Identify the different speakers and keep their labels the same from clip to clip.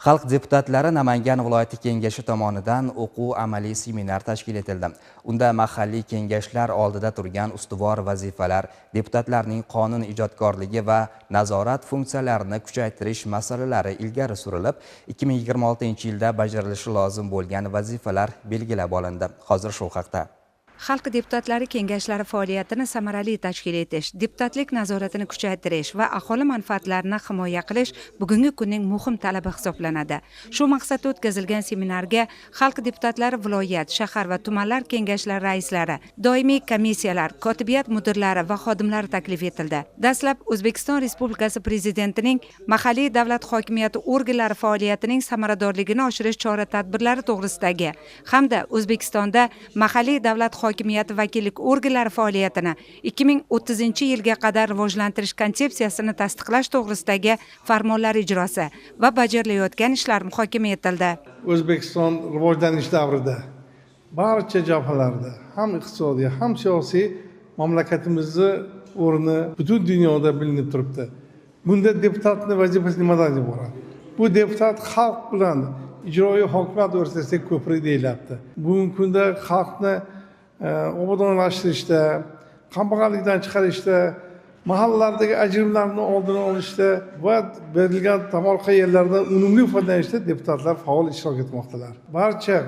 Speaker 1: Xalq deputatlari Namangan viloyati kengashi tomonidan o'quv-amaliy seminar tashkil etildi. Unda mahalliy kengashlar oldida turgan ustuvor vazifalar, deputatlarning qonun ijodkorligi va nazorat funksiyalarini kuchaytirish masalalari ilgari surilib, 2026-yilda bajarilishi lozim bo'lgan vazifalar belgilab olindi. Hozir shu haqda.
Speaker 2: Xalq deputatlari kengashlari faoliyatini samarali tashkil etish, deputatlik nazoratini kuchaytirish va aholi manfaatlarini himoya qilish bugungi kunning muhim talabi hisoblanadi. Shu maqsadda o'tkazilgan seminarga xalq deputatlari viloyat, shahar va tumanlar kengashlari raislari, doimiy komissiyalar, kotibiyat mudirlari va xodimlari taklif etildi. Dastlab O'zbekiston Respublikasi Prezidentining mahalliy davlat hokimiyati organlari faoliyatining samaradorligini oshirish chora-tadbirlari to'g'risidagi hamda O'zbekistonda mahalliy davlat hokimiyati vakillik organlari faoliyatini 2030-yilga qadar rivojlantirish konsepsiyasini tasdiqlash to'g'risidagi farmonlar ijrosi va bajarilayotgan ishlar muhokama etildi.
Speaker 3: O'zbekiston rivojlanish davrida barcha jabhalarda ham iqtisodiy, ham siyosiy mamlakatimizning o'rni butun dunyoda bilinib turibdi. Bunda deputatning vazifasi nimadan iborat? Bu deputat xalq bilan ijroiy hokimiyat o'rtasidagi ko'prik deyilyapti. Bugungi kunda xalqni obodonlashtirishda, kambag'allikdan chiqarishda, mahallalardagi ajrimlarni oldini olishda va berilgan tomorqa yerlardan unumli foydalanishda deputatlar faol ishtirok etmoqdalar. Barcha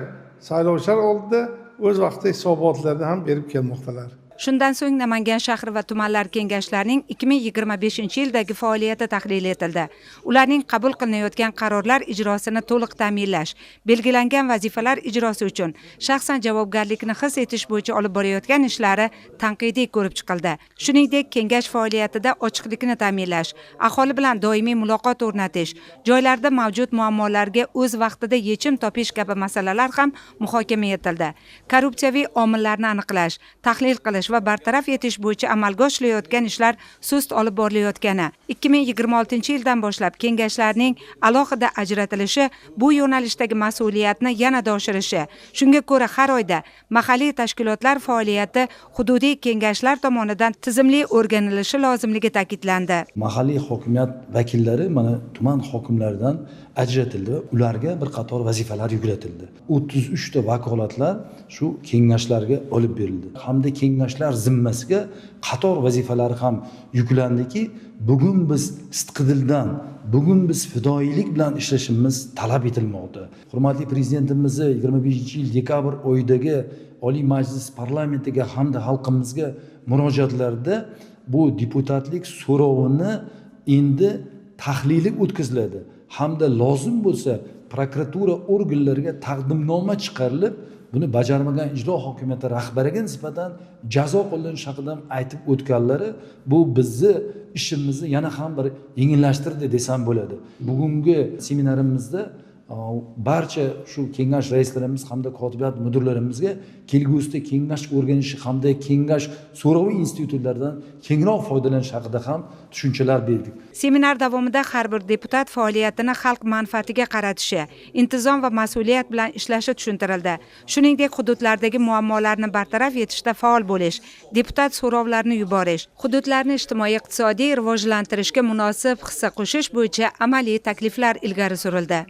Speaker 3: saylovchilar oldida o'z vaqtida hisobotlarni ham berib kelmoqdalar.
Speaker 2: Shundan so'ng Namangan shahri va tumanlar kengashlarining 2025-yildagi faoliyati tahlil etildi. Ularning qabul qilinayotgan qarorlar ijrosini to'liq ta'minlash, belgilangan vazifalar ijrosi uchun shaxsan javobgarlikni his etish bo'yicha olib borayotgan ishlari tanqidiy ko'rib chiqildi. Shuningdek, kengash faoliyatida ochiqlikni ta'minlash, aholi bilan doimiy muloqot o'rnatish, joylarda mavjud muammolarga o'z vaqtida yechim topish kabi masalalar ham muhokama etildi. Korrupsiyaviy omillarni aniqlash, tahlil qilish va bartaraf etish bo'yicha amalga oshirilayotgan ishlar sust olib borilayotgani, 2026-yildan boshlab kengashlarning alohida ajratilishi bu yo'nalishdagi mas'uliyatni yanada oshirishi, shunga ko'ra har oyda mahalliy tashkilotlar faoliyati hududiy kengashlar tomonidan tizimli o'rganilishi lozimligi ta'kidlandi.
Speaker 4: Mahalliy hokimiyat vakillari mana tuman hokimlaridan ajratildi, ularga bir qator vazifalar yuklatildi. 33 ta vakolatlar shu kengashlarga olib berildi. Hamda kengashlar zimmasiga qator vazifalar ham yuklandiki, bugun biz sidqidildan, bugun biz fidoyilik bilan ishlashimiz talab etilmoqda. Hurmatli Prezidentimizni 25-yil dekabr oyidagi Oliy Majlis parlamentiga hamda xalqimizga murojaatlarda bu deputatlik so'rovini endi tahlili o'tkaziladi. Hamda lozim bo'lsa prokuratura organlariga taqdimnoma chiqarilib, buni bajarmagan ijro hokimiyati rahbariga nisbatan jazo qo'llanish haqida aytib o'tganlari bu bizni ishimizni yana ham bir yengillashtirdi desam bo'ladi. Bugungi seminarimizda barcha shu kengash raislarimiz hamda kotibiyat mudirlarimizga kelgusida kengash o'rganishi hamda kengash so'rovi institutlaridan kengroq foydalanish haqida ham tushunchalar berdik.
Speaker 2: Seminar davomida har bir deputat faoliyatini xalq manfaatiga qaratishi, intizom va mas'uliyat bilan ishlashi tushuntirildi. Shuningdek, hududlardagi muammolarni bartaraf etishda faol bo'lish, deputat so'rovlarini yuborish, hududlarni ijtimoiy-iqtisodiy rivojlantirishga munosib hissa qo'shish bo'yicha amaliy takliflar ilgari surildi.